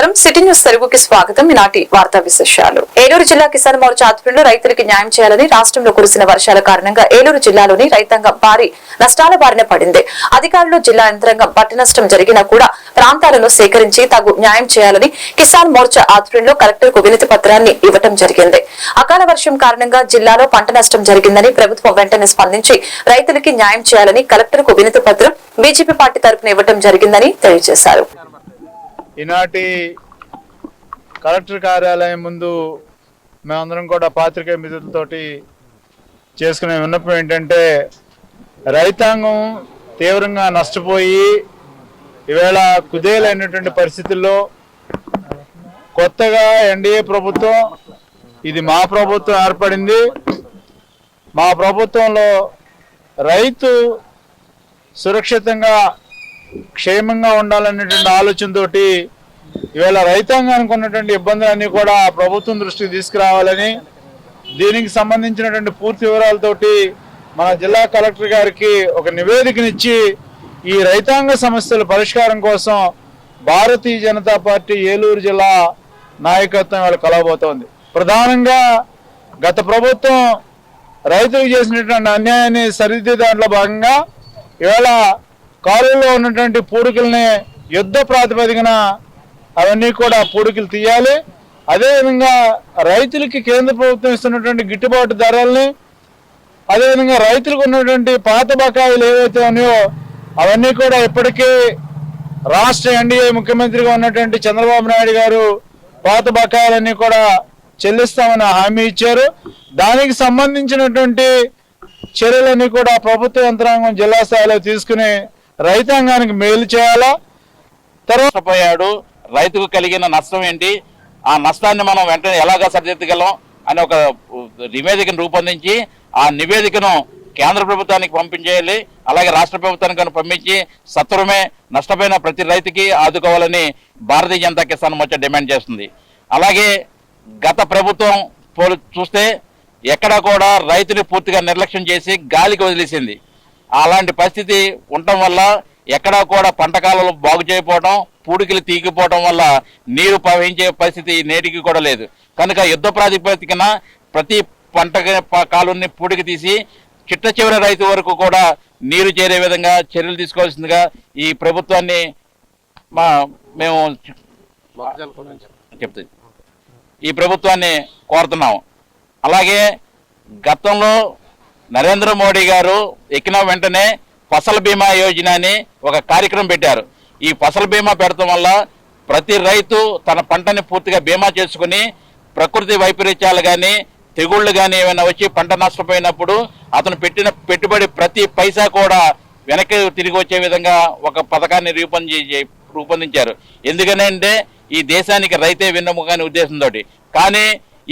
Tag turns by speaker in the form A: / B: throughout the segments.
A: నమస్కారం. City news తెలుగుకి స్వాగతం. ఈనాటి వార్తా విశేషాలు. ఏలూరు జిల్లా కిసాన్ మోర్చా ఆధ్వర్యంలో రైతులకు న్యాయం చేయాలని రాష్ట్రంలో కురిసిన వర్షాల కారణంగా ఏలూరు జిల్లాలోని రైతాంగం భారీ నష్టాల బారిన పడింది. అధికారులు జిల్లా యంత్రాంగం పంట నష్టం జరిగినా కూడా ప్రాంతాలను సేకరించి తగు న్యాయం చేయాలని కిసాన్ మోర్చా ఆధ్వర్యంలో కలెక్టర్ కు వినతి పత్రాన్ని ఇవ్వడం జరిగింది. అకాల వర్షం కారణంగా జిల్లాలో పంట నష్టం జరిగిందని ప్రభుత్వం వెంటనే స్పందించి రైతులకి న్యాయం చేయాలని కలెక్టర్ కు వినతి పత్రం బీజేపీ పార్టీ తరఫున ఇవ్వడం జరిగిందని తెలియజేశారు.
B: ఈనాటి కలెక్టర్ కార్యాలయం ముందు మేమందరం కూడా పాత్రికేయ మిత్రులతోటి చేసుకునే విన్నపం ఏంటంటే, రైతాంగం తీవ్రంగా నష్టపోయి ఈవేళ కుదేలైనటువంటి పరిస్థితుల్లో కొత్తగా ఎన్డీఏ ప్రభుత్వం, ఇది మా ప్రభుత్వం ఏర్పడింది. మా ప్రభుత్వంలో రైతు సురక్షితంగా క్షేమంగా ఉండాలనేటువంటి ఆలోచనతోటి ఈవేళ రైతాంగానికి ఉన్నటువంటి ఇబ్బందులన్నీ కూడా ప్రభుత్వం దృష్టికి తీసుకురావాలని, దీనికి సంబంధించినటువంటి పూర్తి వివరాలతోటి మన జిల్లా కలెక్టర్ గారికి ఒక నివేదికనిచ్చి ఈ రైతాంగ సమస్యల పరిష్కారం కోసం భారతీయ జనతా పార్టీ ఏలూరు జిల్లా నాయకత్వం ఇవాళ కలవబోతోంది. ప్రధానంగా గత ప్రభుత్వం రైతులకు చేసినటువంటి అన్యాయాన్ని సరిదిద్దే దాంట్లో భాగంగా ఇవాళ కాలువలో ఉన్నటువంటి పూడికల్ని యుద్ధ ప్రాతిపదికన అవన్నీ కూడా పూడికలు తీయాలి. అదేవిధంగా రైతులకి కేంద్ర ప్రభుత్వం ఇస్తున్నటువంటి గిట్టుబాటు ధరల్ని, అదేవిధంగా రైతులకు ఉన్నటువంటి పాత బకాయిలు ఏవైతే ఉన్నాయో అవన్నీ కూడా ఇప్పటికీ రాష్ట్ర ఎన్డీఏ ముఖ్యమంత్రిగా ఉన్నటువంటి చంద్రబాబు నాయుడు గారు పాత బకాయిలన్నీ కూడా చెల్లిస్తామని హామీ ఇచ్చారు. దానికి సంబంధించినటువంటి చర్యలన్నీ కూడా ప్రభుత్వ యంత్రాంగం జిల్లా స్థాయిలో తీసుకుని రైతాంగానికి మేలు చేయాలా.
C: తర్వాత పోయాడు, రైతుకు కలిగిన నష్టం ఏంటి, ఆ నష్టాన్ని మనం వెంటనే ఎలాగా సరిదిద్దగలం అని ఒక నివేదికను రూపొందించి ఆ నివేదికను కేంద్ర ప్రభుత్వానికి పంపించేయాలి. అలాగే రాష్ట్ర ప్రభుత్వానికి పంపించి సత్వరమే నష్టపోయిన ప్రతి రైతుకి ఆదుకోవాలని భారతీయ జనతా కిసాన్ మోర్చా డిమాండ్ చేస్తుంది. అలాగే గత ప్రభుత్వం చూస్తే ఎక్కడా కూడా రైతుని పూర్తిగా నిర్లక్ష్యం చేసి గాలికి వదిలేసింది. అలాంటి పరిస్థితి ఉండటం వల్ల ఎక్కడా కూడా పంట కాలంలో బాగు చేయకపోవడం, పూడికలు తీగిపోవడం వల్ల నీరు ప్రవహించే పరిస్థితి నేటికి కూడా లేదు. కనుక యుద్ధ ప్రాతిపదికన ప్రతి పంట కాలువని పూడికి తీసి చిట్ట చివరి రైతు వరకు కూడా నీరు చేరే విధంగా చర్యలు తీసుకోవాల్సిందిగా ఈ ప్రభుత్వాన్ని మేము చెప్తుంది ఈ ప్రభుత్వాన్ని కోరుతున్నాం. అలాగే గతంలో నరేంద్ర మోడీ గారు ఎక్కిన వెంటనే ఫసల్ బీమా యోజన అని ఒక కార్యక్రమం పెట్టారు. ఈ ఫసల్ బీమా పెడతాం వల్ల ప్రతి రైతు తన పంటని పూర్తిగా బీమా చేసుకుని ప్రకృతి వైపరీత్యాలు కానీ తెగుళ్లు కానీ ఏమైనా వచ్చి పంట నష్టపోయినప్పుడు అతను పెట్టిన పెట్టుబడి ప్రతి పైసా కూడా వెనక్కి తిరిగి వచ్చే విధంగా ఒక పథకాన్ని రూపొందించారు. ఎందుకనంటే ఈ దేశానికి రైతే వెన్నెముక అనే ఉద్దేశంతో. కానీ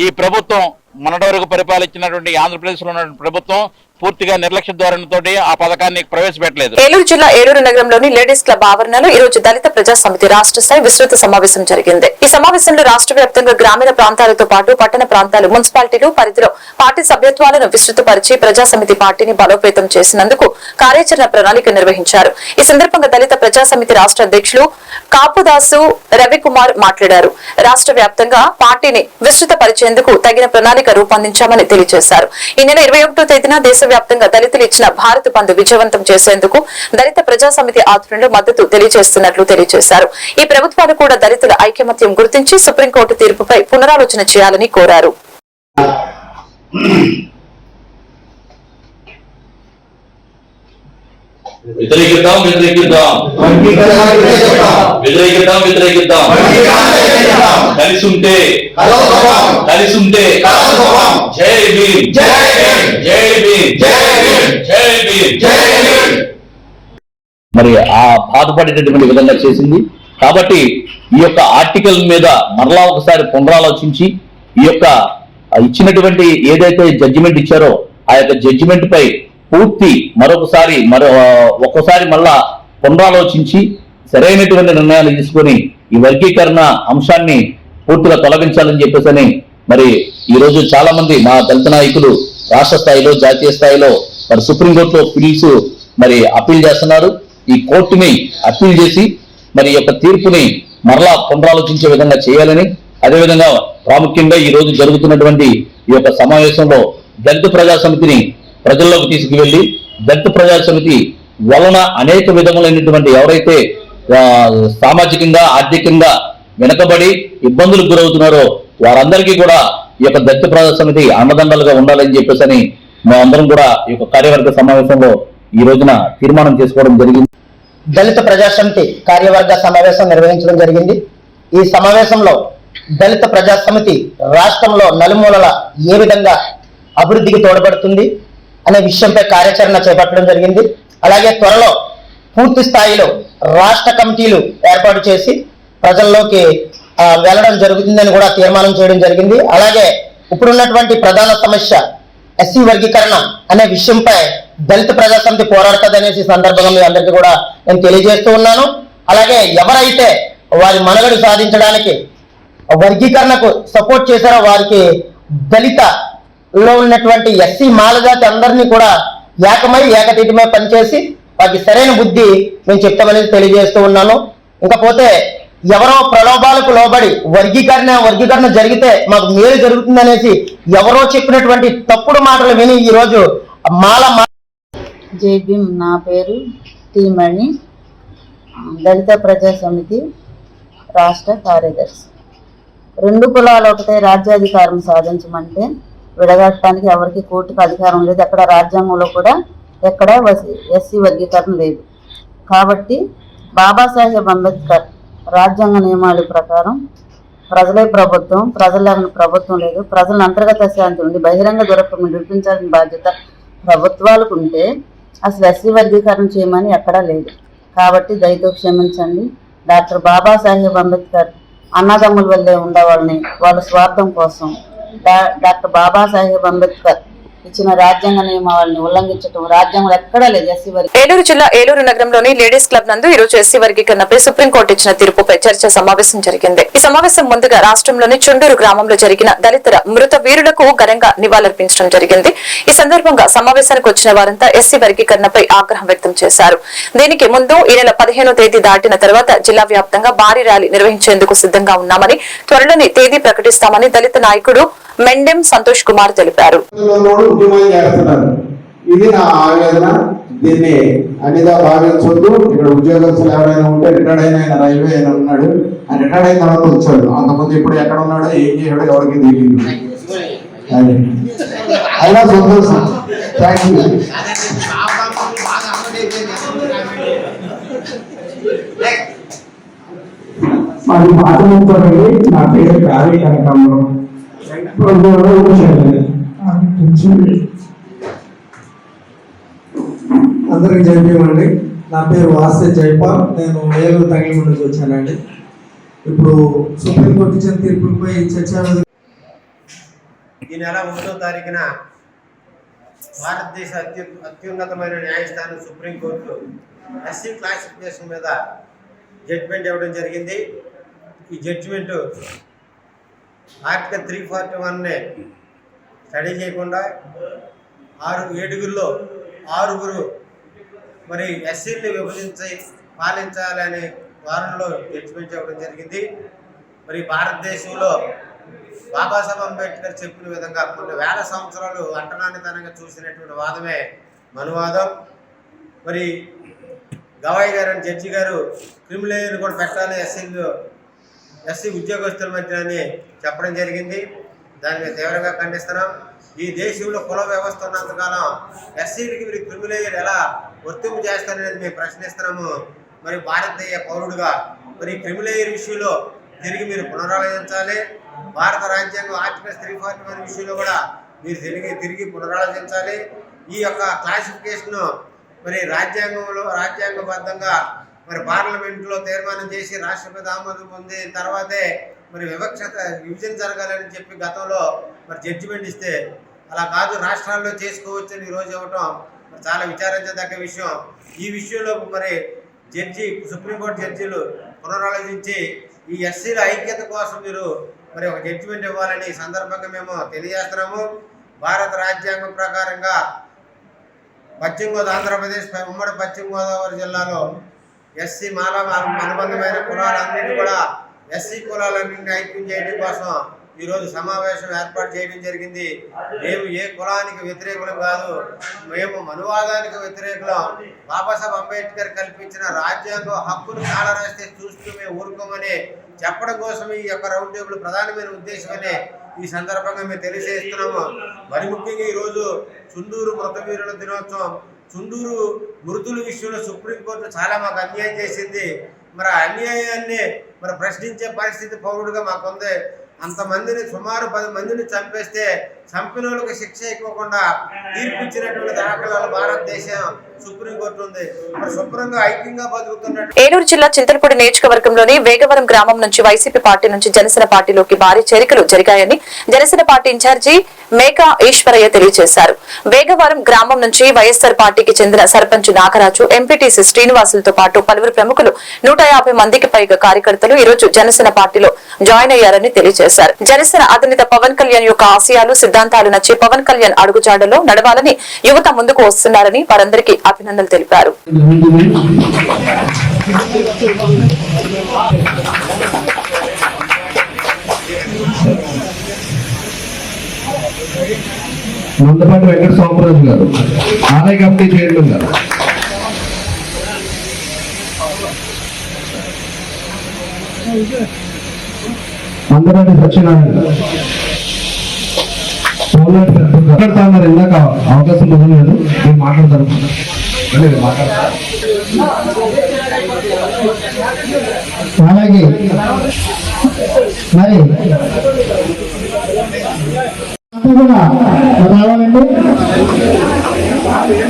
C: ఈ ప్రభుత్వం మొన్నటి వరకు పరిపాలించినటువంటి ఆంధ్రప్రదేశ్లో ఉన్న ప్రభుత్వం పూర్తిగా నిర్లక్ష్య ధోరణితో ఆ పథకాన్ని ప్రవేశపెట్టలేదు.
A: ఏలూరు జిల్లా ఏలూరు నగరంలోని లేడీస్ క్లబ్ ఆవరణలో ఈ రోజు దళిత ప్రజా సమితి రాష్ట్ర స్థాయి విస్తృత సమావేశం జరిగింది. ఈ సమావేశంలో రాష్ట్ర వ్యాప్తంగా గ్రామీణ ప్రాంతాలతో పాటు పట్టణ ప్రాంతాలు, మున్సిపాలిటీలు పరిధిలో పార్టీ సభ్యత్వాలను విస్తృతపరిచి ప్రజా సమితి పార్టీని బలోపేతం చేసినందుకు కార్యాచరణ ప్రణాళిక నిర్వహించారు. ఈ సందర్భంగా దళిత ప్రజా సమితి రాష్ట్ర అధ్యక్షులు కాపుదాసు రవికుమార్ మాట్లాడారు. రాష్ట్ర వ్యాప్తంగా పార్టీని విస్తృత పరిచేందుకు తగిన ప్రణాళిక రూపొందించామని తెలియజేశారు. ఈ నెల 21వ తేదీన దేశవ్యాప్తంగా దళితులు ఇచ్చిన భారత్ బంద్ విజయవంతం చేసేందుకు దళిత ప్రజా సమితి ఆధ్వర్యంలో మద్దతు తెలియజేస్తున్నట్లు తెలియజేశారు. ఈ ప్రభుత్వాలు కూడా దళితుల ఐకమత్యం గుర్తించి సుప్రీంకోర్టు తీర్పుపై పునరాలోచన చేయాలని కోరారు.
D: కలిసుంటే జై భీమ్, జై భీమ్, జై భీమ్. మరి ఆ బాధపడేటటువంటి విధంగా చేసింది. కాబట్టి ఈ యొక్క ఆర్టికల్ మీద మరలా ఒకసారి పునరాలోచించి ఈ యొక్క ఇచ్చినటువంటి ఏదైతే జడ్జిమెంట్ ఇచ్చారో ఆ యొక్క జడ్జిమెంట్ పై పూర్తి ఒక్కసారి మళ్ళా పునరాలోచించి సరైనటువంటి నిర్ణయాలు తీసుకొని ఈ వర్గీకరణ అంశాన్ని పూర్తిగా తొలగించాలని చెప్పేసి మరి ఈ రోజు చాలా మంది మా దళిత నాయకులు రాష్ట్ర స్థాయిలో, జాతీయ స్థాయిలో మరి సుప్రీంకోర్టులో పిల్స్ మరి అప్పీల్ చేస్తున్నారు. ఈ కోర్టుని అప్పీల్ చేసి మరి యొక్క తీర్పుని మరలా పునరాలోచించే విధంగా చేయాలని, అదేవిధంగా ప్రాముఖ్యంగా ఈ రోజు జరుగుతున్నటువంటి ఈ యొక్క సమావేశంలో దళిత ప్రజా సమితిని ప్రజల్లోకి తీసుకువెళ్లి దళిత ప్రజా సమితి వలన అనేక విధములైనటువంటి ఎవరైతే సామాజికంగా ఆర్థికంగా వెనకబడి ఇబ్బందులకు గురవుతున్నారో వారందరికీ కూడా ఈ యొక్క దళిత ప్రజా సమితి అండదండలుగా ఉండాలని చెప్పేసి మేమందరం కూడా ఈ యొక్క కార్యవర్గ సమావేశంలో ఈ రోజున తీర్మానం చేసుకోవడం జరిగింది.
E: దళిత ప్రజా సమితి కార్యవర్గ సమావేశం నిర్వహించడం జరిగింది. ఈ సమావేశంలో దళిత ప్రజా సమితి రాష్ట్రంలో నలుమూలల ఏ విధంగా అభివృద్ధికి తోడ్పడుతుంది అనే విషయంపై కార్యాచరణ చేపట్టడం జరిగింది. అలాగే త్వరలో పూర్తి స్థాయిలో రాష్ట్ర కమిటీలు ఏర్పాటు చేసి ప్రజల్లోకి వెళ్ళడం జరుగుతుందని కూడా తీర్మానం చేయడం జరిగింది. అలాగే ఇప్పుడున్నటువంటి ప్రధాన సమస్య ఎస్సీ వర్గీకరణ అనే విషయంపై దళిత ప్రజా సమితి పోరాడుతుందనేసి సందర్భంగా మీ అందరికీ కూడా నేను తెలియజేస్తూ ఉన్నాను. అలాగే ఎవరైతే వారి మనుగడ సాధించడానికి వర్గీకరణకు సపోర్ట్ చేశారో వారికి దళితలో ఉన్నటువంటి ఎస్సీ మాలజాతి అందరినీ కూడా ఏకతీతమై పనిచేసి వారికి సరైన బుద్ధి నేను చెప్తామనేది తెలియజేస్తూ ఉన్నాను. ఇంకపోతే ఎవరో ప్రలోభాలకు లోబడి వర్గీకరణ జరిగితే మాకు మేలు జరుగుతుందనేసి ఎవరో చెప్పినటువంటి తప్పుడు మాటలు విని ఈరోజు
F: జై భీమ్. నా పేరు టి మణి, దళిత ప్రజా సమితి రాష్ట్ర కార్యదర్శి. రెండు కులాలు ఒకటే రాజ్యాధికారం సాధించమంటే విడగట్టడానికి ఎవరికి కోర్టుకు అధికారం లేదు. ఎక్కడ రాజ్యాంగంలో కూడా ఎక్కడ ఎస్సీ వర్గీకరణ లేదు. కాబట్టి బాబాసాహెబ్ అంబేద్కర్ రాజ్యాంగ నియమాల ప్రకారం ప్రజలే ప్రభుత్వం, ప్రజలను ప్రభుత్వం లేదు, ప్రజలను అంతర్గత శాంతి నుండి బహిరంగ దూరత్వం నడిపించాల్సిన బాధ్యత ప్రభుత్వాలకు ఉంటే అసలు ఎస్సీ వర్గీకరణ చేయమని ఎక్కడా లేదు. కాబట్టి దయతో క్షమించండి. డాక్టర్ బాబాసాహెబ్ అంబేద్కర్ అన్నదమ్ముల వల్లే ఉండేవాళ్ళని వాళ్ళ స్వార్థం కోసం డాక్టర్ బాబాసాహెబ్ అంబేద్కర్ ఇచ్చిన రాజ్యాంగ నియమాలను ఉల్లంఘించడం రాజ్యాంగంలో ఎక్కడా లేదు. ఎస్సీ వర్గీకరణ.
A: ఏలూరు జిల్లా ఏలూరు నగరంలోని లేడీస్ క్లబ్ నందు ఈ రోజు ఎస్సీ వర్గీకరణపై సుప్రీంకోర్టు ఇచ్చిన తీర్పుపై చర్చా సమావేశం జరిగింది. ఈ సమావేశం ముందుగా రాష్ట్రంలోని చుండూరు గ్రామంలో జరిగిన దళితుల మృత వీరులకు ఘనంగా నివాళులర్పించడం జరిగింది. ఈ సందర్భంగా సమావేశానికి వచ్చిన వారంతా ఎస్సీ వర్గీకరణపై ఆగ్రహం వ్యక్తం చేశారు. దీనికి ముందు ఈ నెల 15వ తేదీ దాటిన తర్వాత జిల్లా వ్యాప్తంగా భారీ ర్యాలీ నిర్వహించేందుకు సిద్ధంగా ఉన్నామని, త్వరలోని తేదీ ప్రకటిస్తామని దళిత నాయకుడు మెండెం సంతోష్ కుమార్ తెలిపారు.
G: ఇది నా ఆవేదన. దీన్ని అనిగా భావించొద్దు. ఇక్కడ ఉద్యోగస్తులు ఎవరైనా ఉంటే రిటైర్డ్ అయిన రైల్వే అయినా ఉన్నాడు, ఆయన రిటైర్డ్ అయిన తర్వాత వచ్చాడు. అంతకుముందు ఇప్పుడు ఎక్కడ ఉన్నాడో ఏం చేయడో ఎవరికి తెలియదు. అయినా సంతోషం. Thank you.
H: మాది పాతముంతోనండి. నా పేరు కాళీ కనకాంబరం.
I: అందరికి జైపీమండి. నా పేరు వాసే జైపాల్. నేను ఏలూరు తగిలిగుండ నుంచి వచ్చానండి. ఇప్పుడు సుప్రీంకోర్టు ఇచ్చిన తీర్పుపై చర్చ.
J: ఈ నెల 1వ తారీఖున భారతదేశ అత్యున్నతమైన న్యాయస్థానం సుప్రీంకోర్టు ఎస్సీ క్లాసిఫికేషన్ మీద జడ్జిమెంట్ ఇవ్వడం జరిగింది. ఈ జడ్జిమెంటు ఆర్టికల్ 341ని స్టడీ చేయకుండా 7గురిలో 6గురు మరి ఎస్సీని విభజించి పాలించాలనే వారంలో జడ్జిమెంట్ ఇవ్వడం జరిగింది. మరి భారతదేశంలో బాబాసాహెబ్ అంబేద్కర్ చెప్పిన విధంగా కొన్ని వేల సంవత్సరాలు అంటరానితనంగా చూసినటువంటి వాదమే మనువాదం. మరి గవాయి గారు అని జడ్జి గారు క్రిమినల్ కూడా పెట్టాలి ఎస్సీ ఉద్యోగస్తుల మధ్య అని చెప్పడం జరిగింది. దాన్ని మేము తీవ్రంగా ఖండిస్తున్నాం. ఈ దేశంలో కుల వ్యవస్థ ఉన్నంతకాలం ఎస్సీలకి మీరు క్రిమినల్ ఎలా వర్తింపు చేస్తారనేది మేము ప్రశ్నిస్తున్నాము. మరి భారతీయ పౌరుడుగా మరి క్రిమినల్ విషయంలో తిరిగి మీరు పునరాలోచించాలి. భారత రాజ్యాంగం ఆర్టికల్ 341 విషయంలో కూడా మీరు తిరిగి పునరాలోచించాలి. ఈ యొక్క క్లాసిఫికేషన్ మరి రాజ్యాంగబద్ధంగా మరి పార్లమెంట్లో తీర్మానం చేసి రాష్ట్రపతి ఆమోదం పొందిన తర్వాతే మరి విభజన జరగాలని చెప్పి గతంలో మరి జడ్జిమెంట్ ఇస్తే అలా కాదు, రాష్ట్రాల్లో చేసుకోవచ్చని ఈరోజు ఇవ్వటం మరి చాలా విచారించదగ్గ విషయం. ఈ విషయంలో మరి సుప్రీంకోర్టు జడ్జీలు పునరాలోచించి ఈ ఎస్సీల ఐక్యత కోసం మీరు మరి ఒక జడ్జిమెంట్ ఇవ్వాలని ఈ సందర్భంగా మేము తెలియజేస్తున్నాము. భారత రాజ్యాంగం ప్రకారంగా ఆంధ్రప్రదేశ్ ఉమ్మడి పశ్చిమ గోదావరి జిల్లాలో ఎస్సీ అనుబంధమైన కులాలన్నింటినీ కూడా ఎస్సీ కులాలన్నింటినీ ఐక్యం చేయడం కోసం ఈరోజు సమావేశం ఏర్పాటు చేయడం జరిగింది. మేము ఏ కులానికి వ్యతిరేకులం కాదు, మేము మనువాదానికి వ్యతిరేకులం. బాబాసాహెబ్ అంబేద్కర్ కల్పించిన రాజ్యాంగ హక్కును కాలరాస్తే చూస్తూ మేము ఊరుకోమని చెప్పడం కోసం ఈ యొక్క రౌండ్ టేబుల్ ప్రధానమైన ఉద్దేశమని ఈ సందర్భంగా మేము తెలియజేస్తున్నాము. మరి ముఖ్యంగా ఈరోజు చుండూరు మృతవీరుల దినోత్సవం. చుండూరు మృతుల విషయంలో సుప్రీంకోర్టు చాలా మాకు అన్యాయం చేసింది. మరి అన్యాయాన్ని మరి ప్రశ్నించే పరిస్థితి పౌరుడిగా మాకుంది. అంతమందిని సుమారు 10 మందిని చంపేస్తే చంపిన వాళ్ళకి శిక్ష ఇవ్వకుండా తీర్పు ఇచ్చినటువంటి దాఖలాలు భారతదేశం సుప్రీంకోర్టు ఉంది. మరి శుభ్రంగా ఐక్యంగా బతుకుతున్నట్టు.
A: ఏలూరు జిల్లా చింతలపూడి నియోజకవర్గంలోని వేగవరం గ్రామం నుంచి వైసీపీ పార్టీ నుంచి జనసేన పార్టీలోకి భారీ చేరికలు జరిగాయని జనసేన పార్టీ ఇన్ఛార్జి మేకా ఈశ్వరయ్య తెలియజేశారు. వేగవరం గ్రామం నుంచి వైఎస్సార్ పార్టీకి చెందిన సర్పంచ్ నాగరాజు, ఎంపీటీసీ శ్రీనివాసులతో పాటు పలువురు ప్రముఖులు 150 మందికి పైగా కార్యకర్తలు ఈ రోజు జనసేన పార్టీలో జాయిన్ అయ్యారని తెలియజేశారు. జనసేన అధినేత పవన్ కళ్యాణ్ యొక్క ఆశయాలు, సిద్ధాంతాలు నచ్చి పవన్ కళ్యాణ్ అడుగుజాడలో నడవాలని యువత ముందుకు వస్తున్నారని వారందరికీ అభినందనలు తెలిపారు.
H: మందపాటి వెంకట సోమరాజు గారు, ఆలయ కమిటీ చైర్మన్ గారు, మందపాటి సత్యనారాయణ గారు, మాట్లాడుతున్నారు. ఇందాక అవకాశం ఇవ్వలేదు, మీరు మాట్లాడతారు. అలాగే మరి కూడా రావాలండి.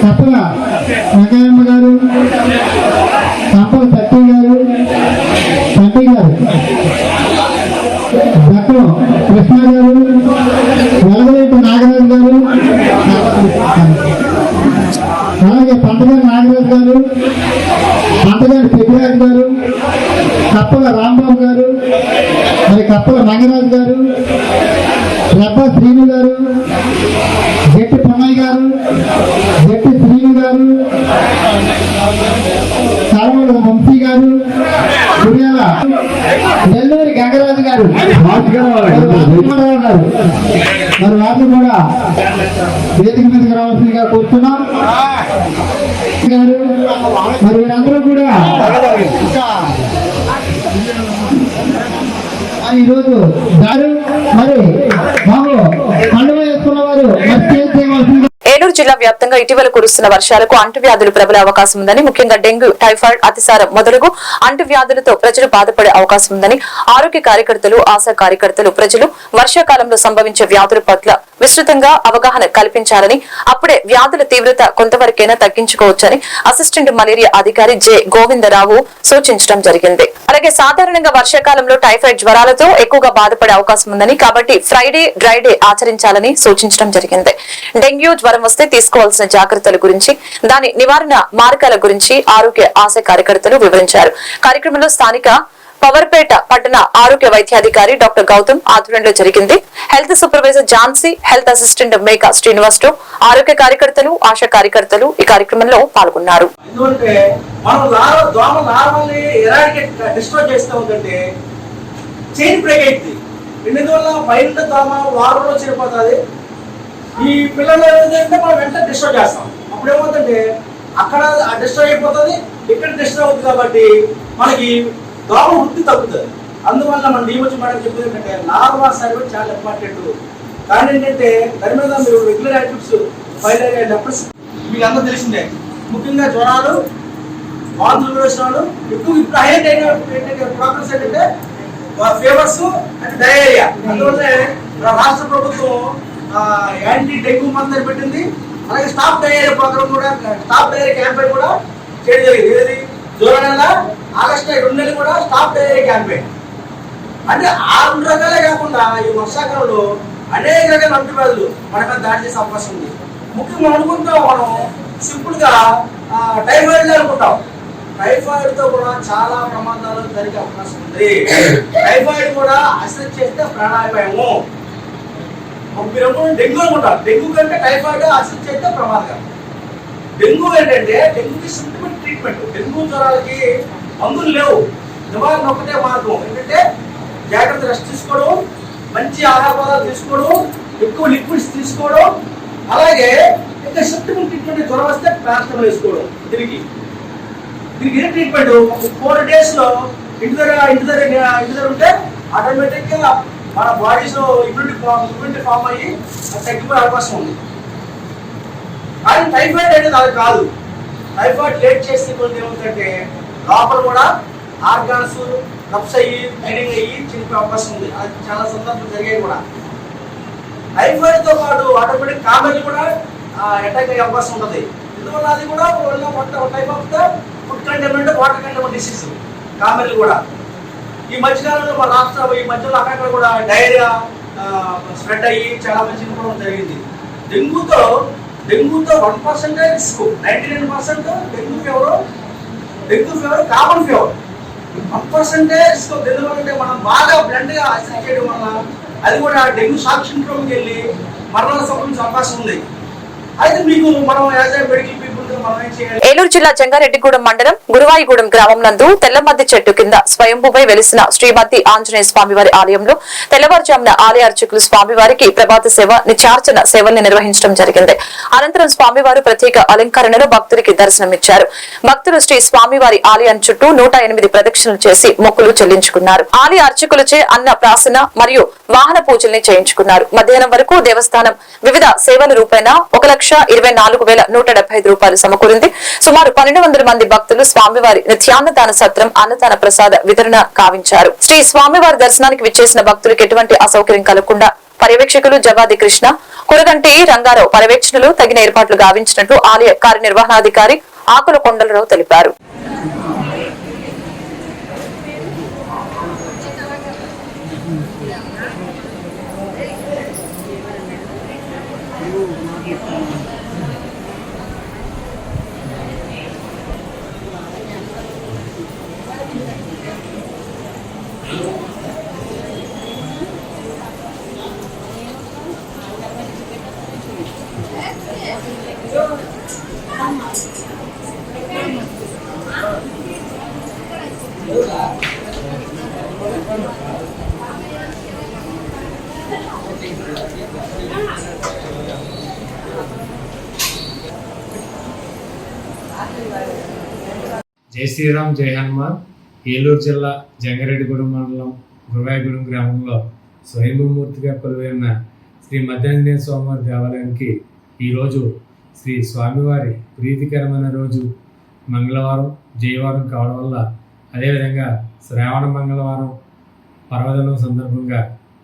H: తప్పల వెంకయ్యమ్మ గారు, తప్పల సత్య గారు, తండ్రి గారు, దక్కం కృష్ణ గారు, వెలగలేటి నాగరాజు గారు, అలాగే పంటగారి నాగరాజు గారు, పంటగారి పెద్దిరాజు గారు, కప్పల రాంబాబు గారు, మరి కప్పల మంగరాజు గారు, రబ్బా శ్రీను గారు, జట్టి పొన్నయ్య గారు, జట్టి శ్రీను గారు, సరవడ వంశీ గారు, గుడియాల నెల్లూరి గంగరాజు గారు, గారు, మరి వారిని కూడా వేదిక మీదకి రావాల్సిందిగా కూర్చున్నాం. గారు మరి వీరందరూ కూడా ఈరోజు గారు మరి మాకు పండుగ చేసుకున్న వారు
A: ఏలూరు జిల్లా వ్యాప్తంగా ఇటీవల కురుస్తున్న వర్షాలకు అంటువ్యాధులు ప్రబలే అవకాశం ఉందని, ముఖ్యంగా డెంగ్యూ, టైఫాయిడ్, అతిసారం మొదలగు అంటువ్యాధులతో ప్రజలు బాధపడే అవకాశం ఉందని ఆరోగ్య కార్యకర్తలు, ఆశా కార్యకర్తలు ప్రజలు వర్షాకాలంలో సంభవించే వ్యాధుల పట్ల విస్తృతంగా అవగాహన కల్పించాలని, అప్పుడే వ్యాధుల తీవ్రత కొంతవరకైనా తగ్గించుకోవచ్చని అసిస్టెంట్ మలేరియా అధికారి జె గోవిందరావు సూచించడం జరిగింది. అలాగే సాధారణంగా వర్షాకాలంలో టైఫాయిడ్ జ్వరాలతో ఎక్కువగా బాధపడే అవకాశం ఉందని, కాబట్టి ఫ్రైడే డ్రై డే ఆచరించాలని సూచించడం జరిగింది. డెంగ్యూ జ్వరం వస్తే తీసుకోవాల్సిన జాగ్రత్తల గురించి, దాని నివారణ మార్గాల గురించి ఆరోగ్య ఆశా కార్యకర్తలు వివరించారు. కార్యక్రమంలో స్థానిక పవర్పేట పట్టణ ఆరోగ్య వైద్యాధికారి డాక్టర్ గౌతమ్ ఆధ్వర్యంలో జరిగింది. Health supervisor Jhansi, health assistant Meka Srinivas, ఆరోగ్య కార్యకర్తలు, ఆశా కార్యకర్తలు ఈ కార్యక్రమంలో పాల్గొన్నారు.
K: ఈ పిల్లలు ఏదంటే మనం వెంటనే డిస్ట్రాయ్ చేస్తాం. అప్పుడు ఏమవుతుందంటే అక్కడ డిస్ట్రాయ్ అయిపోతుంది, ఇక్కడ డిస్ట్రాయ్ అవుతుంది. కాబట్టి మనకి దోమ వృద్ధి తగ్గుతుంది. అందువల్ల మన డిఎంహెచ్ మేడం చెప్పేది ఏంటంటే నార్మల్ సర్వే చాలా ఇంపార్టెంట్. కానీ ఏంటంటే దాని మీద మీరు రెగ్యులర్ యాక్టివిటీస్ ఫైల్ అయినప్పుడు మీకు అందరూ తెలిసిందే. ముఖ్యంగా జ్వరాలు, వాంతులు వేసినాలు ఎక్కువ ఇప్పుడు హైలైట్ అయిన ప్రాబ్లమ్స్ ఏంటంటే ఫీవర్స్ అండ్ డయేరియా. అందువల్ల రాష్ట్ర ప్రభుత్వం యాంటీ డెంగ్యూ మందు పెట్టింది. అలాగే స్టాప్ డయేరియా ప్రోగ్రామ్ కూడా, స్టాప్ డయేరియా క్యాంపెయిన్ కూడా చేయడం జరిగింది. ఏది జూలై నెల, ఆగస్టు 2 నెలలు కూడా స్టాప్ డయేరియా క్యాంపెయిన్. అంటే 6 రకాలే కాకుండా ఈ వర్షాకాలంలో అనేక రకాల అంటువ్యాధులు మన మీద దాడి చేసే అవకాశం ఉంది. ముఖ్యంగా అనుకుంటాం మనం సింపుల్ గా టైఫాయిడ్ అనుకుంటాం. టైఫాయిడ్ తో కూడా చాలా ప్రమాదాలు జరిగే అవకాశం ఉంది. టైఫాయిడ్ కూడా అసెస్ చేస్తే ప్రాణాపాయము. డెంగ్యూ అనుకుంటాం. డెంగ్యూ కంటే టైఫాయిడ్ అసెస్ చేస్తే ప్రమాదకరం. డెంగ్యూ ఏంటంటే డెంగ్యూకి సింటమేటిక్ ట్రీట్మెంట్. డెంగ్యూ జ్వరాలకి మందులు లేవు, నివారణ ఒకటే మార్గం ఏంటంటే జాగ్రత్త రెస్ట్ తీసుకోవడం, మంచి ఆహార పదార్థాలు తీసుకోవడం, ఎక్కువ లిక్విడ్స్ తీసుకోవడం, అలాగే ఇంకా సెప్టిమల్ ట్రీట్మెంట్ జ్వరం వస్తే పారాసిటమాల్ వేసుకోవడం. దీనికి ఏ ట్రీట్మెంట్ 4 days లో ఇంటి దగ్గర ఉంటే ఆటోమేటిక్గా మన బాడీస్ ఇమ్యూనిటీ ఫామ్ అయ్యి అది తగ్గిపోయే అవకాశం ఉంది. కానీ టైఫాయిడ్ అనేది అది కాదు. టైఫాయిడ్ లేట్ చేస్తే కొన్ని ఏమవుతుందంటే లోపల కూడా ఆర్గాన్స్ రప్స్ అయ్యి బ్లీడింగ్ అయ్యి చనిపోయే అవకాశం ఉంది. అది చాలా సందర్భాలు జరిగాయి కూడా. టైఫాయిడ్ తో పాటు ఆటోమేటిక్ కామెర్లు కూడా అటాక్ అయ్యే అవకాశం ఉంటుంది. ఎందువల్ల అది కూడా type of food containment, water containment disease కామెర్లు కూడా. ఈ మధ్యకాలంలో మన ఈ మధ్యలో అక్కడ కూడా డైరియా స్ప్రెడ్ అయ్యి చాలా మంది చనిపోవడం జరిగింది. డెంగ్యూతో 1% risk, 99% dengue fever common fever. 1% risk. ఎందుకంటే మనం బాగా బ్లడ్ గా అసెస్ చేయడం వల్ల అది కూడా డెంగ్యూ షాక్ సిండ్రోమ్కి వెళ్ళి మరణాల సంభవించే అవకాశం ఉంది. అయితే మీకు మనం యాజ్ ఏ మెడికల్ పీపుల్ మనం ఏం చేయాలి?
A: ఏలూరు జిల్లా జంగారెడ్డిగూడెం మండలం గురువాయిగూడెం గ్రామం నందు తెల్లమద్ది చెట్టు కింద స్వయంభూపై వెలిసిన శ్రీమద్ది ఆంజనేయ స్వామివారి ఆలయంలో తెల్లవారుజామున ఆలయ అర్చకులు స్వామివారికి ప్రభాత సేవ, నిత్యార్చన సేవల్ని నిర్వహించడం జరిగింది. అనంతరం స్వామివారు ప్రత్యేక అలంకరణలో భక్తులకి దర్శనమిచ్చారు. భక్తులు శ్రీ స్వామివారి ఆలయం చుట్టూ 108 ప్రదక్షిణలు చేసి మొక్కులు చెల్లించుకున్నారు. ఆలయ అర్చకులచే అన్న ప్రాసన మరియు వాహన పూజల్ని చేయించుకున్నారు. మధ్యాహ్నం వరకు దేవస్థానం వివిధ సేవల రూపేణా 1,24,175 రూపాయలు సమకూరింది. సుమారు 1,200 మంది భక్తులు స్వామివారి నిత్యాన్నదాన సత్రం, అన్నదాన ప్రసాద వితరణ కావించారు. శ్రీ స్వామివారి దర్శనానికి విచ్చేసిన భక్తులకు ఎటువంటి అసౌకర్యం కలగకుండా పర్యవేక్షకులు జవాది కృష్ణ, కురగంటి రంగారావు పర్యవేక్షణలో తగిన ఏర్పాట్లు గావించినట్లు ఆలయ కార్యనిర్వహణాధికారి ఆకుల కొండలరావు తెలిపారు.
L: జై శ్రీరామ్, జై హనుమాన్. ఏలూరు జిల్లా జంగారెడ్డిగూడెం మండలం గురువాయిగూడెం గ్రామంలో స్వయంభూమూర్తిగా కొలువైన శ్రీ మధ్యాంజనేయ స్వామివారి దేవాలయానికి ఈరోజు శ్రీ స్వామివారి ప్రీతికరమైన రోజు మంగళవారం, జయవారం కావడం వల్ల, అదేవిధంగా శ్రావణ మంగళవారం పర్వదినం సందర్భంగా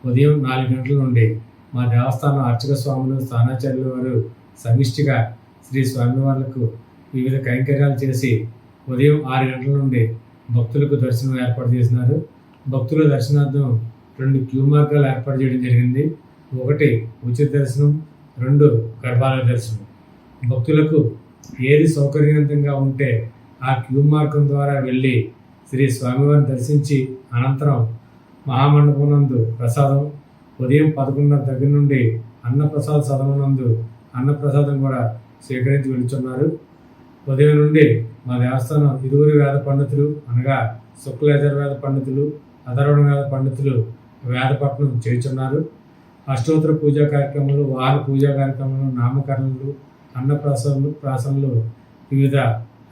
L: ఉదయం 4 గంటల నుండి మా దేవస్థానం అర్చక స్వాములు, స్థానాచార్యుల వారు సమిష్టిగా శ్రీ స్వామివార్లకు వివిధ కైంకర్యాలు చేసి ఉదయం 6 గంటల నుండి భక్తులకు దర్శనం ఏర్పాటు చేసినారు. భక్తుల దర్శనార్థం 2 క్యూ మార్గాలు ఏర్పాటు చేయడం జరిగింది. 1 ఉచిత దర్శనం, 2 గర్భాలయ దర్శనం. భక్తులకు ఏది సౌకర్యవంతంగా ఉంటే ఆ క్యూ మార్గం ద్వారా వెళ్ళి శ్రీ స్వామివారిని దర్శించి అనంతరం మహామండపం నందు ప్రసాదం, ఉదయం 11:30 దగ్గర నుండి అన్నప్రసాద సదనం నందు అన్నప్రసాదం కూడా స్వీకరించి వెళుతున్నారు. ఉదయం నుండి మా దేవస్థానం ఇరువురు వేద పండితులు అనగా శుక్ల యజుర్వేద పండితులు, అధర్వణ వేద పండితులు వేదపట్నం చేయుచున్నారు. అష్టోత్తర పూజా కార్యక్రమాలు, వాహన పూజా కార్యక్రమాలు, నామకరణలు, ప్రాసనలు, వివిధ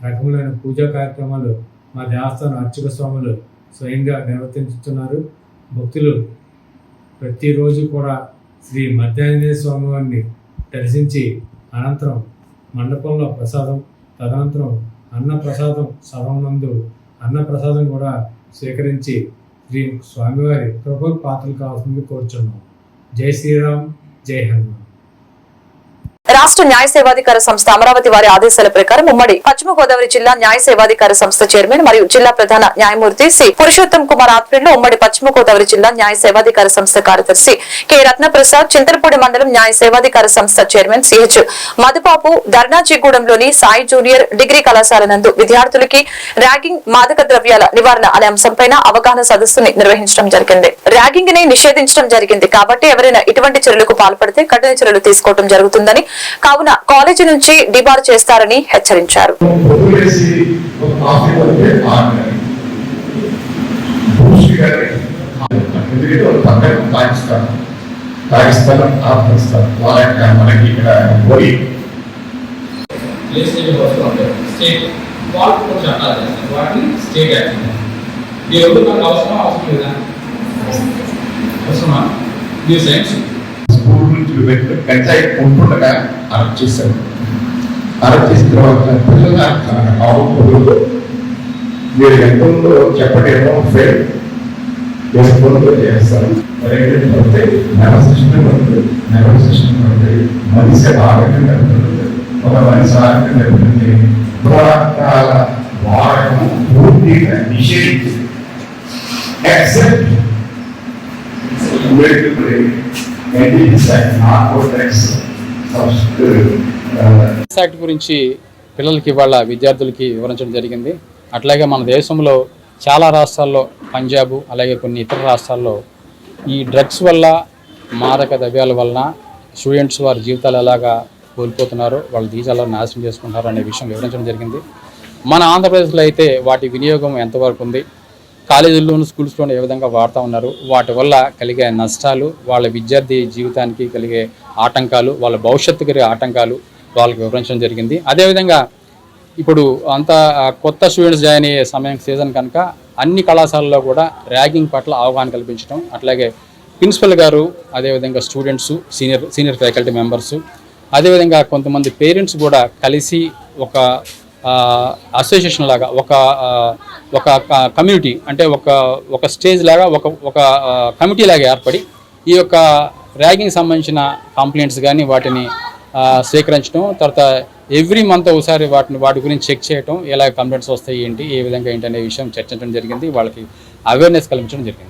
L: రకములైన పూజా కార్యక్రమాలు మా దేవస్థానం అర్చక స్వాములు స్వయంగా నిర్వర్తించుతున్నారు. భక్తులు ప్రతిరోజు కూడా శ్రీ మధ్యాంజనేయ స్వామి వారిని దర్శించి అనంతరం మండపంలో ప్రసాదం, తదనంతరం అన్నప్రసాదం సభనందు అన్నప్రసాదం కూడా స్వీకరించి శ్రీ స్వామివారి కృపకు పాత్రలు కావాల్సింది కోరుచున్నాం. జై శ్రీరామ్, జై హనుమాన్.
A: రాష్ట్ర న్యాయ సేవాధికార సంస్థ అమరావతి వారి ఆదేశాల ప్రకారం ఉమ్మడి పశ్చిమ గోదావరి జిల్లా న్యాయ సేవాధికార సంస్థ చైర్మన్ మరియు జిల్లా ప్రధాన న్యాయమూర్తి సి పురుషోత్తం కుమార్ ఆధ్వర్యంలో ఉమ్మడి పశ్చిమ గోదావరి జిల్లా న్యాయ సేవాధికార సంస్థ కార్యదర్శి కె రత్నప్రసాద్, చింతలపూడి మండలం న్యాయ సేవాధికార సంస్థ చైర్మన్ సిహెచ్ మధుబాబు ధర్నాజీగూడెంలోని సాయి జూనియర్ డిగ్రీ కళాశాల నందు విద్యార్థులకి ర్యాగింగ్, మాదక ద్రవ్యాల నివారణ అనే అంశంపై అవగాహన సదస్సుని నిర్వహించడం జరిగింది. ర్యాగింగ్ ని నిషేధించడం జరిగింది కాబట్టి ఎవరైనా ఇటువంటి చర్యలకు పాల్పడితే కఠిన చర్యలు తీసుకోవడం జరుగుతుందని కావున కాలేజీ నుంచి డిబార్ చేస్తారని హెచ్చరించారు.
M: పాకిస్తాన్ ఆఫ్ఘనిస్తాన్ మనకి ఇక్కడ పోయి స్టేట్ వాళ్ళు కూడా చట్టాలు చేస్తారు వాటిని స్టేట్ యాక్షన్ ఈ రెండు మనకు అవసరం లేదా అవసరమా మీరు సైన్స్ స్కూల్ నుంచి పెట్టి గంజాయి ఉంటుండగా అరెస్ట్ చేశారు. అరెస్ట్ చేసిన తర్వాత పిల్లలు మీరు ఎంతో చెప్పడేమో ఫెయిల్ ఫోన్లో చేస్తారు. నర్వస్ సిస్టమ్ నర్వస్ సిస్టమ్ మనిషి ఆరోగ్యంగా ఒక మనిషి ఆరోగ్యంగా పురాతకాల వాడకం పూర్తిగా నిషేధించింది. ఎక్సెప్ట్
N: యాక్ట్ గురించి పిల్లలకి ఇవాళ విద్యార్థులకి వివరించడం జరిగింది. అట్లాగే మన దేశంలో చాలా రాష్ట్రాల్లో, పంజాబ్ అలాగే కొన్ని ఇతర రాష్ట్రాల్లో ఈ డ్రగ్స్ వల్ల, మాదక ద్రవ్యాల వలన స్టూడెంట్స్ వారి జీవితాలు ఎలాగా కోల్పోతున్నారు, వాళ్ళ జీవితాలను నాశనం చేసుకుంటున్నారు అనే విషయం వివరించడం జరిగింది. మన ఆంధ్రప్రదేశ్లో అయితే వాటి వినియోగం ఎంతవరకు ఉంది, కాలేజీల్లోనూ స్కూల్స్లోనూ ఏ విధంగా వాడుతూ ఉన్నారు, వాటి వల్ల కలిగే నష్టాలు, వాళ్ళ విద్యార్థి జీవితానికి కలిగే ఆటంకాలు, వాళ్ళ భవిష్యత్తు కలిగే ఆటంకాలు వాళ్ళకి వివరించడం జరిగింది. అదేవిధంగా ఇప్పుడు అంతా కొత్త స్టూడెంట్స్ జాయిన్ అయ్యే సమయం సీజన్ కనుక అన్ని కళాశాలల్లో కూడా ర్యాగింగ్ పట్ల అవగాహన కల్పించడం, అట్లాగే ప్రిన్సిపల్ గారు, అదేవిధంగా స్టూడెంట్స్, సీనియర్ ఫ్యాకల్టీ మెంబర్సు, అదేవిధంగా కొంతమంది పేరెంట్స్ కూడా కలిసి ఒక అసోసియేషన్ లాగా, ఒక కమ్యూనిటీ అంటే ఒక స్టేజ్ లాగా, ఒక కమిటీ లాగా ఏర్పడి ఈ యొక్క ర్యాగింగ్ సంబంధించిన కంప్లైంట్స్ కానీ వాటిని స్వీకరించడం, తర్వాత ఎవ్రీ మంత్ ఒకసారి వాటి గురించి చెక్ చేయడం, ఎలా కంప్లైంట్స్ వస్తాయి ఏంటి, ఏ విధంగా ఏంటి అనే విషయం చర్చించడం జరిగింది. వాళ్ళకి అవేర్నెస్ కల్పించడం జరిగింది.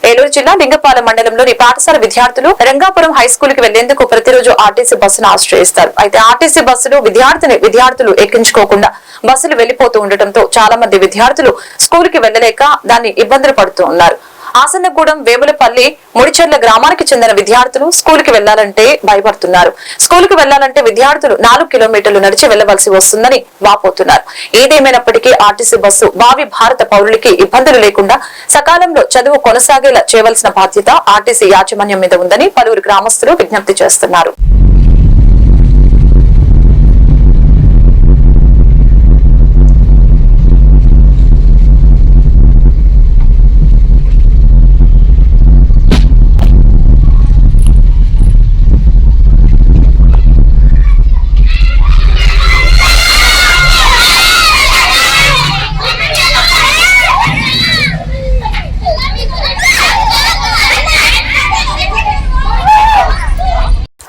A: ఏలూరు జిల్లా లింగపాలెం మండలంలోని పాఠశాల విద్యార్థులు రంగాపురం హై స్కూల్ కి వెళ్లేందుకు ప్రతిరోజు ఆర్టీసీ బస్సును ఆశ్రయిస్తారు. అయితే ఆర్టీసీ బస్సులు విద్యార్థులు ఎక్కించుకోకుండా బస్సులు వెళ్లిపోతూ ఉండటంతో చాలా మంది విద్యార్థులు స్కూల్ కి వెళ్లలేక దాన్ని ఇబ్బందులు పడుతూ ఉన్నారు. ఆసన్నగూడెం, వేములపల్లి, ముడిచెర్ల గ్రామానికి చెందిన విద్యార్థులు స్కూల్ కి వెళ్లాలంటే భయపడుతున్నారు. స్కూల్ కి వెళ్లాలంటే విద్యార్థులు 4 కిలోమీటర్లు నడిచి వెళ్లవలసి వస్తుందని వాపోతున్నారు. ఏదేమైనప్పటికీ ఆర్టీసీ బస్సు భావి భారత పౌరులకి ఇబ్బందులు లేకుండా సకాలంలో చదువు కొనసాగేలా చేయవలసిన బాధ్యత ఆర్టీసీ యాజమాన్యం మీద ఉందని పలువురు గ్రామస్తులు విజ్ఞప్తి చేస్తున్నారు.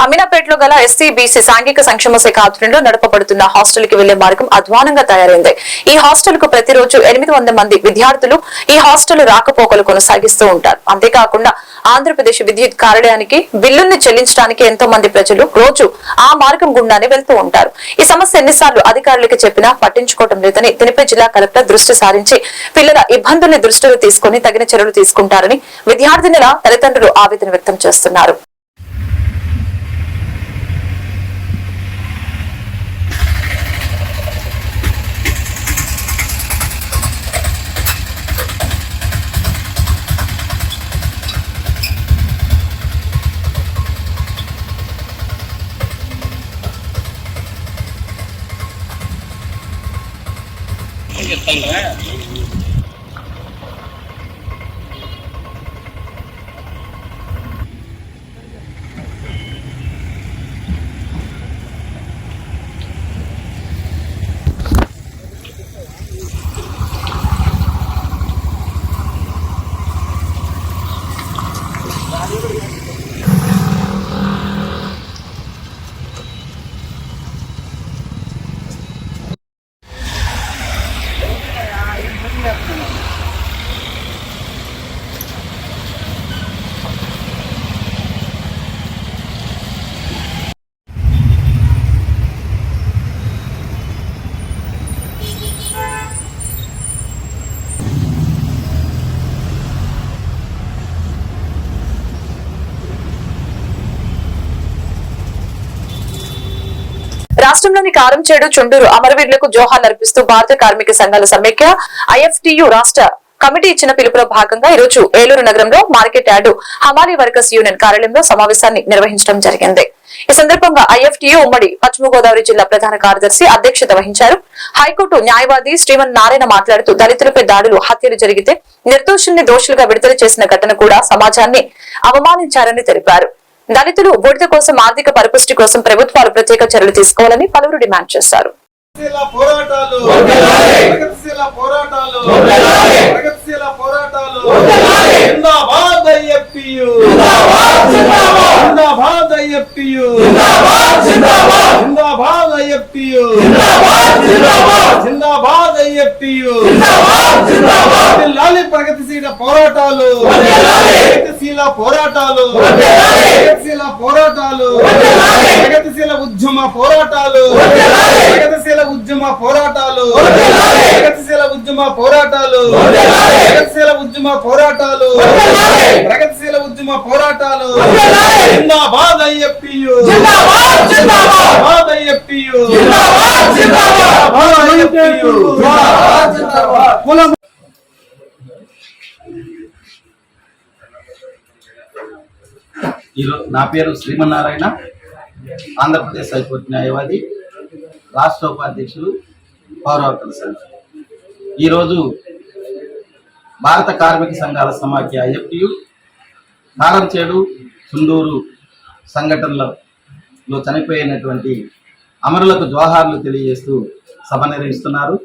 A: అమీనాపేటలో గల ఎస్సీ బీసీ సాంఘిక సంక్షేమ శాఖ ఆధ్వర్యంలో నడపబడుతున్న హాస్టల్ కి వెళ్లే మార్గం అధ్వానంగా తయారైంది. ఈ హాస్టల్ కు ప్రతిరోజు 800 మంది విద్యార్థులు ఈ హాస్టల్ రాకపోకలు కొనసాగిస్తూ ఉంటారు. అంతేకాకుండా ఆంధ్రప్రదేశ్ విద్యుత్ కార్యాలయానికి బిల్లుల్ని చెల్లించడానికి ఎంతో మంది ప్రజలు రోజు ఆ మార్గం గుండానే వెళ్తూ ఉంటారు. ఈ సమస్య ఎన్నిసార్లు అధికారులకు చెప్పినా పట్టించుకోవడం లేదని దీనిపై జిల్లా కలెక్టర్ దృష్టి సారించి పిల్లల ఇబ్బందుల్ని దృష్టిలో తీసుకుని తగిన చర్యలు తీసుకుంటారని విద్యార్థినుల తల్లిదండ్రులు ఆవేదన వ్యక్తం చేస్తున్నారు. రాష్ట్రంలోని కారంచేడు చుండూరు అమరవీరులకు జోహార్లు అర్పిస్తూ భారత కార్మిక సంఘాల సమైక్య ఐఎఫ్టియు రాష్ట్ర కమిటీ ఇచ్చిన పిలుపులో భాగంగా ఈ రోజు ఏలూరు నగరంలో మార్కెట్ యార్డు హమాలీ వర్కర్స్ యూనియన్ కార్యాలయంలో సమావేశాన్ని నిర్వహించడం జరిగింది. ఈ సందర్భంగా ఐఎఫ్టియు ఉమ్మడి పశ్చిమ గోదావరి జిల్లా ప్రధాన కార్యదర్శి అధ్యక్షత వహించారు. హైకోర్టు న్యాయవాది శ్రీమన్ నారాయణ మాట్లాడుతూ దళితులపై దాడులు, హత్యలు జరిగితే నిర్దోషుల్ని దోషులుగా విడుదల చేసిన ఘటన కూడా సమాజాన్ని అవమానించారని తెలిపారు. దళితులు బూడిద కోసం, ఆర్థిక పరిపుష్టి కోసం ప్రభుత్వాలు ప్రత్యేక చర్యలు తీసుకోవాలని పలువురు డిమాండ్ చేశారు.
J: ప్రగతిశీల పోరాటాలు, ప్రగతిశీల పోరాటాలు, ప్రగతిశీల పోరాటాలు, ప్రగతిశీల ఉద్యమ పోరాటాలు, ప్రగతిశీల ఉద్యమ పోరాటాలు, ప్రగతిశీల ఉద్యమ పోరాటాలు, ప్రగతిశీల ఉద్యమ పోరాటాలు, ప్రగతిశీల ఉద్యమ పోరాటాలు. జిందాబాద్ ఐఎఫ్టియు, జిందాబాద్ ఐఎఫ్టియు, జిందాబాద్ ఐఎఫ్టియు.
E: నా పేరు శ్రీమన్నారాయణ, ఆంధ్రప్రదేశ్ హైకోర్టు న్యాయవాది, రాష్ట్ర ఉపాధ్యక్షులు పౌర హక్కుల సంఘం. ఈరోజు భారత కార్మిక సంఘాల సమాఖ్య ఐఎఫ్టియు కారంచేడు చుండూరు సంఘటనలో చనిపోయినటువంటి అమరులకు జోహార్లు తెలియజేస్తూ సభ నిర్వహిస్తున్నారు.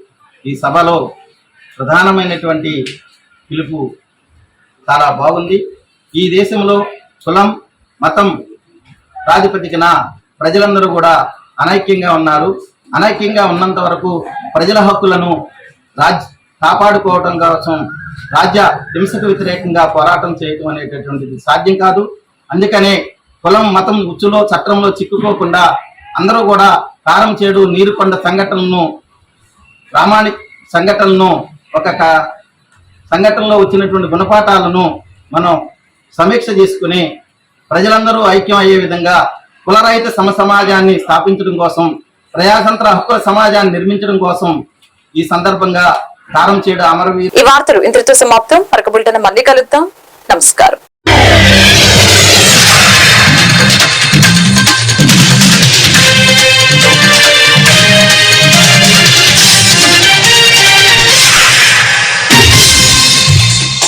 E: ఈ సభలో ప్రధానమైనటువంటి పిలుపు చాలా బాగుంది. ఈ దేశంలో కులం, మతం ప్రాతిపదికన ప్రజలందరూ కూడా అనైక్యంగా ఉన్నారు. అనైక్యంగా ఉన్నంత వరకు ప్రజల హక్కులను కాపాడుకోవడం కోసం రాజ్య హింసకు వ్యతిరేకంగా పోరాటం చేయటం అనేటటువంటిది సాధ్యం కాదు. అందుకనే కులం, మతం ఉచ్చులో చట్రంలో చిక్కుకోకుండా అందరూ కూడా కారంచేడు, నీరుకొండ సంఘటనలను, ప్రామాణిక సంఘటనలను, ఒక సంఘటనలో వచ్చినటువంటి గుణపాఠాలను మనం సమీక్ష చేసుకుని ప్రజలందరూ ఐక్యం అయ్యే విధంగా కులరహిత సమాజాన్ని స్థాపించడం కోసం, ప్రజాతంత్ర హక్కుల సమాజాన్ని నిర్మించడం కోసం ఈ సందర్భంగా కారంచేడు అమరవీరు.
A: ఈ వార్తలు ఇంతటితో సమాప్తం. మరొక బులెటిన్ మళ్ళీ కలుద్దాం. నమస్కారం.